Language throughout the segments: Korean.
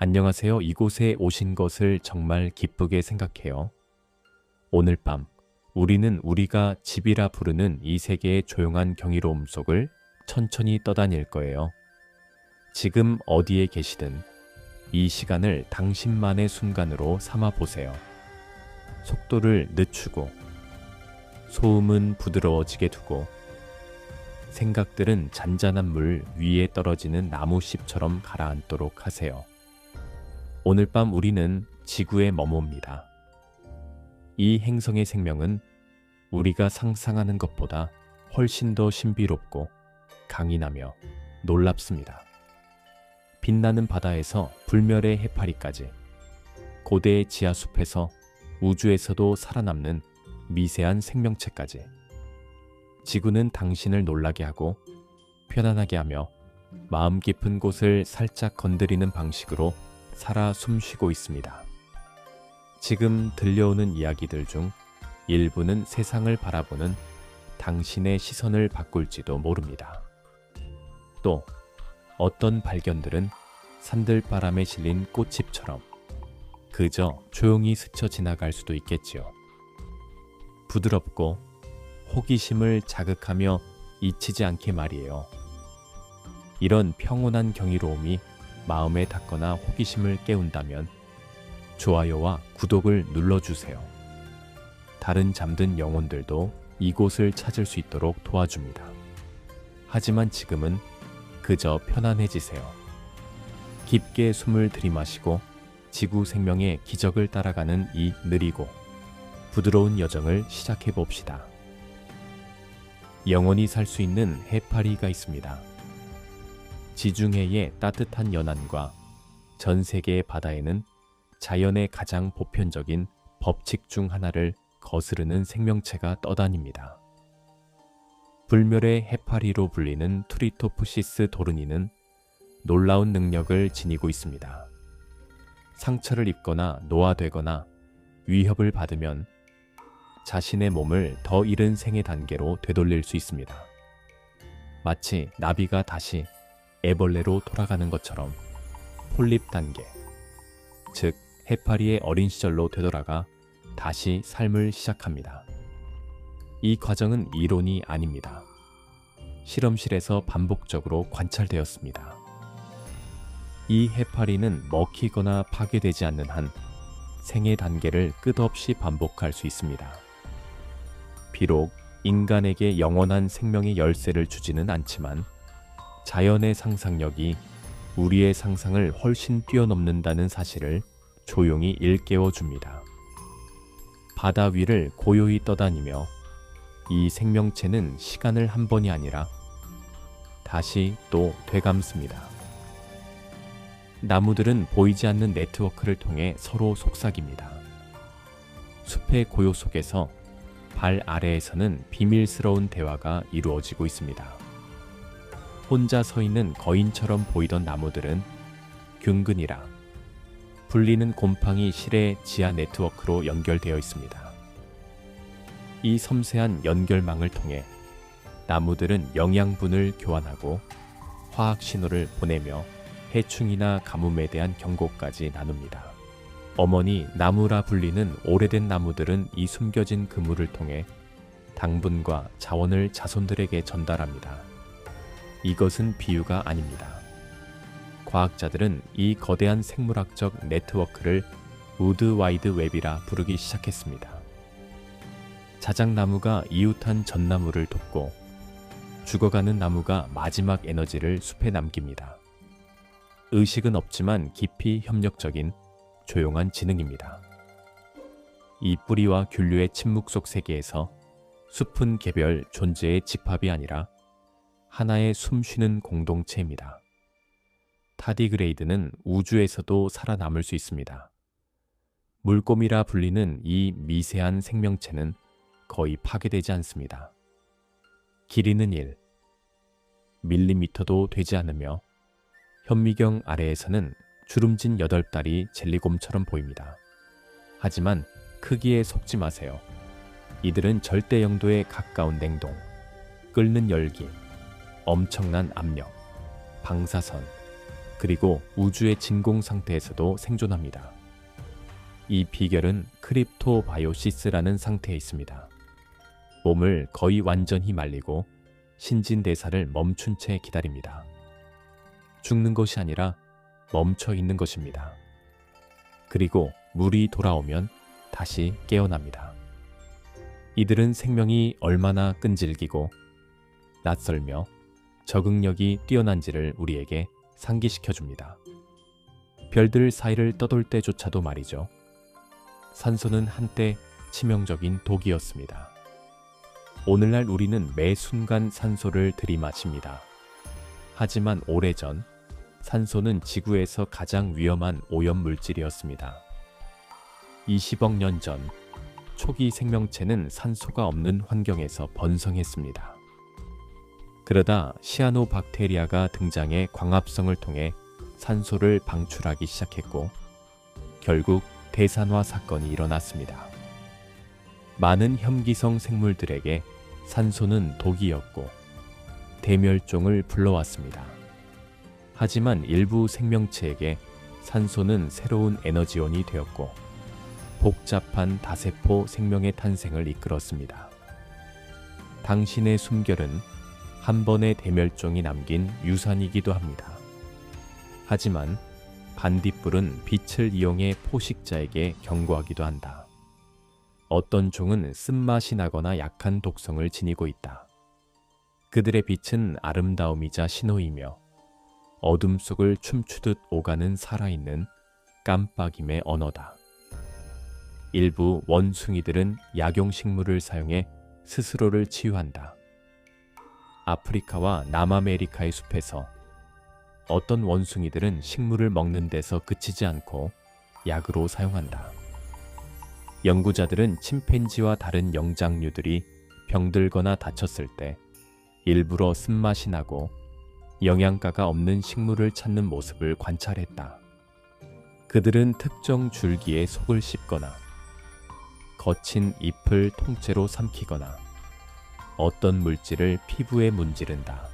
안녕하세요. 이곳에 오신 것을 정말 기쁘게 생각해요. 오늘 밤 우리는 우리가 집이라 부르는 이 세계의 조용한 경이로움 속을 천천히 떠다닐 거예요. 지금 어디에 계시든 이 시간을 당신만의 순간으로 삼아 보세요. 속도를 늦추고 소음은 부드러워지게 두고 생각들은 잔잔한 물 위에 떨어지는 나무잎처럼 가라앉도록 하세요. 오늘 밤 우리는 지구에 머뭅니다. 이 행성의 생명은 우리가 상상하는 것보다 훨씬 더 신비롭고 강인하며 놀랍습니다. 빛나는 바다에서 불멸의 해파리까지, 고대의 지하숲에서 우주에서도 살아남는 미세한 생명체까지, 지구는 당신을 놀라게 하고 편안하게 하며 마음 깊은 곳을 살짝 건드리는 방식으로 살아 숨쉬고 있습니다. 지금 들려오는 이야기들 중 일부는 세상을 바라보는 당신의 시선을 바꿀지도 모릅니다. 또 어떤 발견들은 산들바람에 실린 꽃잎처럼 그저 조용히 스쳐 지나갈 수도 있겠지요. 부드럽고 호기심을 자극하며 잊히지 않게 말이에요. 이런 평온한 경이로움이 마음에 닿거나 호기심을 깨운다면 좋아요와 구독을 눌러주세요. 다른 잠든 영혼들도 이곳을 찾을 수 있도록 도와줍니다. 하지만 지금은 그저 편안해지세요. 깊게 숨을 들이마시고 지구 생명의 기적을 따라가는 이 느리고 부드러운 여정을 시작해 봅시다. 영원히 살 수 있는 해파리가 있습니다. 지중해의 따뜻한 연안과 전 세계의 바다에는 자연의 가장 보편적인 법칙 중 하나를 거스르는 생명체가 떠다닙니다. 불멸의 해파리로 불리는 투리토프시스 도르니는 놀라운 능력을 지니고 있습니다. 상처를 입거나 노화되거나 위협을 받으면 자신의 몸을 더 이른 생의 단계로 되돌릴 수 있습니다. 마치 나비가 다시 애벌레로 돌아가는 것처럼 폴립 단계, 즉 해파리의 어린 시절로 되돌아가 다시 삶을 시작합니다. 이 과정은 이론이 아닙니다. 실험실에서 반복적으로 관찰되었습니다. 이 해파리는 먹히거나 파괴되지 않는 한 생의 단계를 끝없이 반복할 수 있습니다. 비록 인간에게 영원한 생명의 열쇠를 주지는 않지만 자연의 상상력이 우리의 상상을 훨씬 뛰어넘는다는 사실을 조용히 일깨워 줍니다. 바다 위를 고요히 떠다니며 이 생명체는 시간을 한 번이 아니라 다시 또 되감습니다. 나무들은 보이지 않는 네트워크를 통해 서로 속삭입니다. 숲의 고요 속에서 발 아래에서는 비밀스러운 대화가 이루어지고 있습니다. 혼자 서 있는 거인처럼 보이던 나무들은 균근이라 불리는 곰팡이 실의 지하 네트워크로 연결되어 있습니다. 이 섬세한 연결망을 통해 나무들은 영양분을 교환하고 화학 신호를 보내며 해충이나 가뭄에 대한 경고까지 나눕니다. 어머니 나무라 불리는 오래된 나무들은 이 숨겨진 그물을 통해 당분과 자원을 자손들에게 전달합니다. 이것은 비유가 아닙니다. 과학자들은 이 거대한 생물학적 네트워크를 우드 와이드 웹이라 부르기 시작했습니다. 자작나무가 이웃한 전나무를 돕고 죽어가는 나무가 마지막 에너지를 숲에 남깁니다. 의식은 없지만 깊이 협력적인 조용한 지능입니다. 이 뿌리와 균류의 침묵 속 세계에서 숲은 개별 존재의 집합이 아니라 하나의 숨쉬는 공동체입니다. 타디그레이드는 우주에서도 살아남을 수 있습니다. 물고미라 불리는 이 미세한 생명체는 거의 파괴되지 않습니다. 길이는 1밀리미터도 되지 않으며 현미경 아래에서는 주름진 8달이 젤리곰처럼 보입니다. 하지만 크기에 속지 마세요. 이들은 절대 영도에 가까운 냉동, 끓는 열기, 엄청난 압력, 방사선, 그리고 우주의 진공 상태에서도 생존합니다. 이 비결은 크립토바이오시스라는 상태에 있습니다. 몸을 거의 완전히 말리고 신진대사를 멈춘 채 기다립니다. 죽는 것이 아니라 멈춰 있는 것입니다. 그리고 물이 돌아오면 다시 깨어납니다. 이들은 생명이 얼마나 끈질기고 낯설며 적응력이 뛰어난지를 우리에게 상기시켜줍니다. 별들 사이를 떠돌 때조차도 말이죠. 산소는 한때 치명적인 독이었습니다. 오늘날 우리는 매 순간 산소를 들이마십니다. 하지만 오래전 산소는 지구에서 가장 위험한 오염물질이었습니다. 20억 년 전 초기 생명체는 산소가 없는 환경에서 번성했습니다. 그러다 시아노박테리아가 등장해 광합성을 통해 산소를 방출하기 시작했고 결국 대산화 사건이 일어났습니다. 많은 혐기성 생물들에게 산소는 독이었고 대멸종을 불러왔습니다. 하지만 일부 생명체에게 산소는 새로운 에너지원이 되었고 복잡한 다세포 생명의 탄생을 이끌었습니다. 당신의 숨결은 한 번의 대멸종이 남긴 유산이기도 합니다. 하지만 반딧불은 빛을 이용해 포식자에게 경고하기도 한다. 어떤 종은 쓴맛이 나거나 약한 독성을 지니고 있다. 그들의 빛은 아름다움이자 신호이며 어둠 속을 춤추듯 오가는 살아있는 깜빡임의 언어다. 일부 원숭이들은 약용식물을 사용해 스스로를 치유한다. 아프리카와 남아메리카의 숲에서 어떤 원숭이들은 식물을 먹는 데서 그치지 않고 약으로 사용한다. 연구자들은 침팬지와 다른 영장류들이 병들거나 다쳤을 때 일부러 쓴맛이 나고 영양가가 없는 식물을 찾는 모습을 관찰했다. 그들은 특정 줄기에 속을 씹거나 거친 잎을 통째로 삼키거나 어떤 물질을 피부에 문지른다.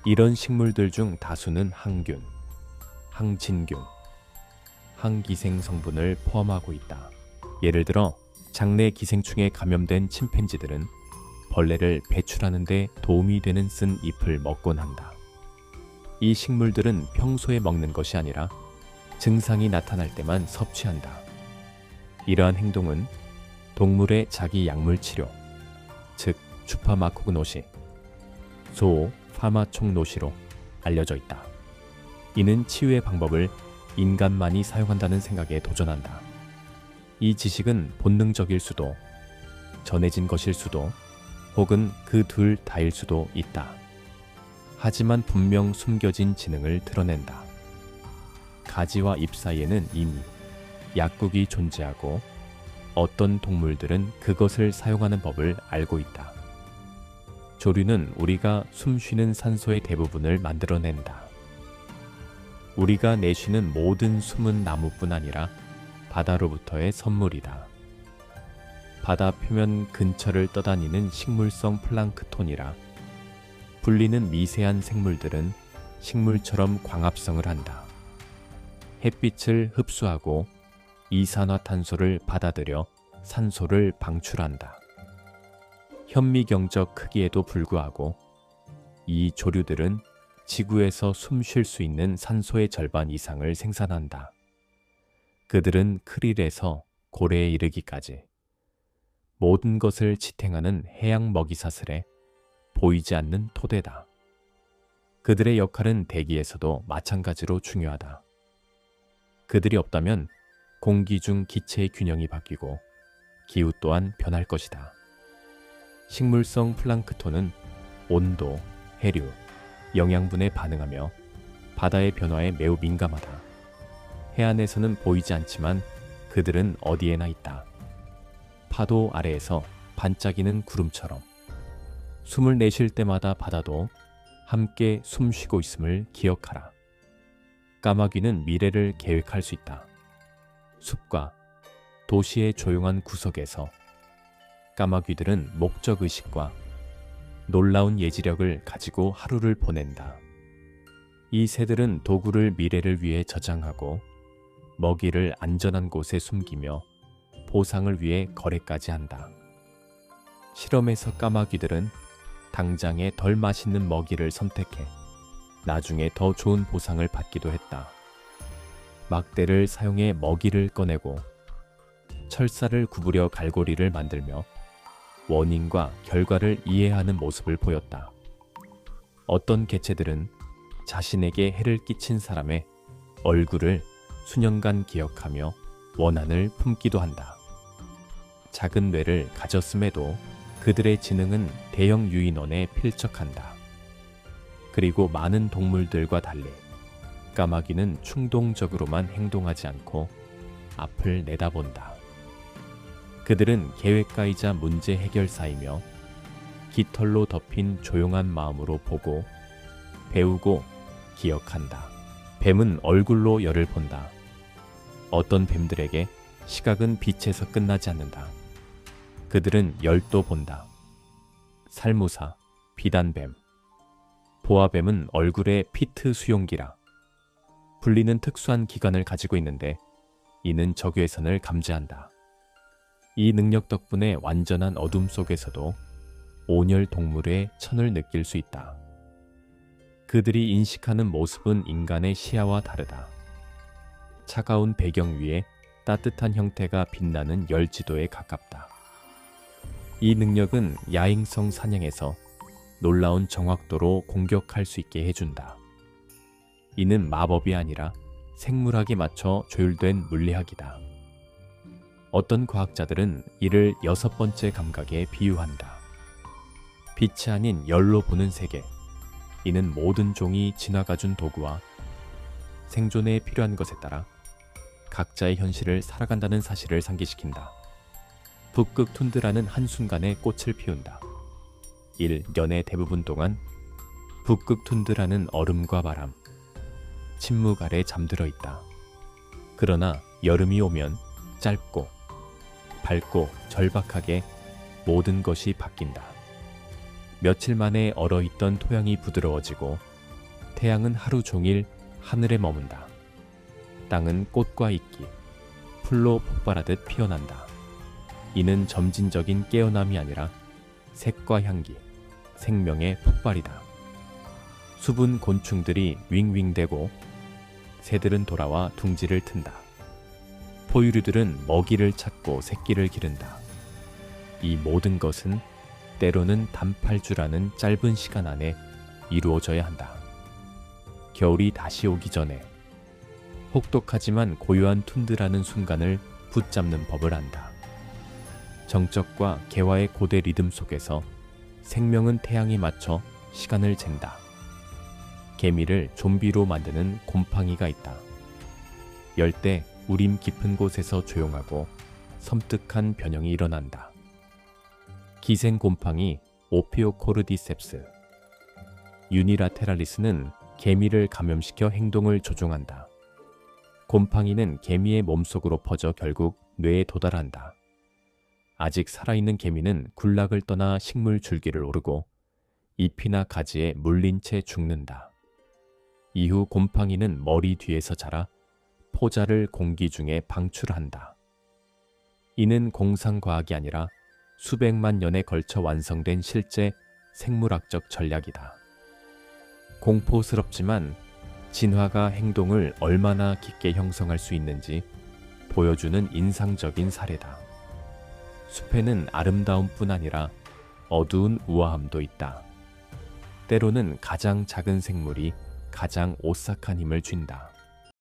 이런 식물들 중 다수는 항균, 항진균, 항기생 성분을 포함하고 있다. 예를 들어 장내 기생충에 감염된 침팬지들은 벌레를 배출하는 데 도움이 되는 쓴 잎을 먹곤 한다. 이 식물들은 평소에 먹는 것이 아니라 증상이 나타날 때만 섭취한다. 이러한 행동은 동물의 자기 약물 치료, 즉 추파마코그노시, 파마총노시로 알려져 있다. 이는 치유의 방법을 인간만이 사용한다는 생각에 도전한다. 이 지식은 본능적일 수도, 전해진 것일 수도, 혹은 그 둘 다일 수도 있다. 하지만 분명 숨겨진 지능을 드러낸다. 가지와 잎 사이에는 이미 약국이 존재하고 어떤 동물들은 그것을 사용하는 법을 알고 있다. 조류는 우리가 숨쉬는 산소의 대부분을 만들어낸다. 우리가 내쉬는 모든 숨은 나무뿐 아니라 바다로부터의 선물이다. 바다 표면 근처를 떠다니는 식물성 플랑크톤이라 불리는 미세한 생물들은 식물처럼 광합성을 한다. 햇빛을 흡수하고 이산화탄소를 받아들여 산소를 방출한다. 현미경적 크기에도 불구하고 이 조류들은 지구에서 숨 쉴 수 있는 산소의 절반 이상을 생산한다. 그들은 크릴에서 고래에 이르기까지 모든 것을 지탱하는 해양 먹이사슬에 보이지 않는 토대다. 그들의 역할은 대기에서도 마찬가지로 중요하다. 그들이 없다면 공기 중 기체의 균형이 바뀌고 기후 또한 변할 것이다. 식물성 플랑크톤은 온도, 해류, 영양분에 반응하며 바다의 변화에 매우 민감하다. 해안에서는 보이지 않지만 그들은 어디에나 있다. 파도 아래에서 반짝이는 구름처럼 숨을 내쉴 때마다 바다도 함께 숨 쉬고 있음을 기억하라. 까마귀는 미래를 계획할 수 있다. 숲과 도시의 조용한 구석에서 까마귀들은 목적의식과 놀라운 예지력을 가지고 하루를 보낸다. 이 새들은 도구를 미래를 위해 저장하고 먹이를 안전한 곳에 숨기며 보상을 위해 거래까지 한다. 실험에서 까마귀들은 당장에 덜 맛있는 먹이를 선택해 나중에 더 좋은 보상을 받기도 했다. 막대를 사용해 먹이를 꺼내고 철사를 구부려 갈고리를 만들며 원인과 결과를 이해하는 모습을 보였다. 어떤 개체들은 자신에게 해를 끼친 사람의 얼굴을 수년간 기억하며 원한을 품기도 한다. 작은 뇌를 가졌음에도 그들의 지능은 대형 유인원에 필적한다. 그리고 많은 동물들과 달리 까마귀는 충동적으로만 행동하지 않고 앞을 내다본다. 그들은 계획가이자 문제 해결사이며 깃털로 덮인 조용한 마음으로 보고 배우고 기억한다. 뱀은 얼굴로 열을 본다. 어떤 뱀들에게 시각은 빛에서 끝나지 않는다. 그들은 열도 본다. 살무사, 비단뱀, 보아뱀은 얼굴에 피트 수용기라 불리는 특수한 기관을 가지고 있는데 이는 적외선을 감지한다. 이 능력 덕분에 완전한 어둠 속에서도 온열 동물의 천을 느낄 수 있다. 그들이 인식하는 모습은 인간의 시야와 다르다. 차가운 배경 위에 따뜻한 형태가 빛나는 열지도에 가깝다. 이 능력은 야행성 사냥에서 놀라운 정확도로 공격할 수 있게 해준다. 이는 마법이 아니라 생물학에 맞춰 조율된 물리학이다. 어떤 과학자들은 이를 6번째 감각에 비유한다. 빛이 아닌 열로 보는 세계. 이는 모든 종이 진화가 준 도구와 생존에 필요한 것에 따라 각자의 현실을 살아간다는 사실을 상기시킨다. 북극 툰드라는 한순간에 꽃을 피운다. 1년의 대부분 동안 북극 툰드라는 얼음과 바람, 침묵 아래 잠들어 있다. 그러나 여름이 오면 짧고 밝고 절박하게 모든 것이 바뀐다. 며칠 만에 얼어있던 토양이 부드러워지고 태양은 하루 종일 하늘에 머문다. 땅은 꽃과 이끼, 풀로 폭발하듯 피어난다. 이는 점진적인 깨어남이 아니라 색과 향기, 생명의 폭발이다. 숲은 곤충들이 윙윙대고 새들은 돌아와 둥지를 튼다. 포유류들은 먹이를 찾고 새끼를 기른다. 이 모든 것은 때로는 단팔주라는 짧은 시간 안에 이루어져야 한다. 겨울이 다시 오기 전에 혹독하지만 고요한 툰드라는 순간을 붙잡는 법을 안다. 정적과 개화의 고대 리듬 속에서 생명은 태양에 맞춰 시간을 잰다. 개미를 좀비로 만드는 곰팡이가 있다. 열대 우림 깊은 곳에서 조용하고 섬뜩한 변형이 일어난다. 기생 곰팡이 오피오코르디셉스 유니라테랄리스는 개미를 감염시켜 행동을 조종한다. 곰팡이는 개미의 몸속으로 퍼져 결국 뇌에 도달한다. 아직 살아있는 개미는 군락을 떠나 식물 줄기를 오르고 잎이나 가지에 물린 채 죽는다. 이후 곰팡이는 머리 뒤에서 자라 포자를 공기 중에 방출한다. 이는 공상과학이 아니라 수백만 년에 걸쳐 완성된 실제 생물학적 전략이다. 공포스럽지만 진화가 행동을 얼마나 깊게 형성할 수 있는지 보여주는 인상적인 사례다. 숲에는 아름다움뿐 아니라 어두운 우아함도 있다. 때로는 가장 작은 생물이 가장 오싹한 힘을 쥔다.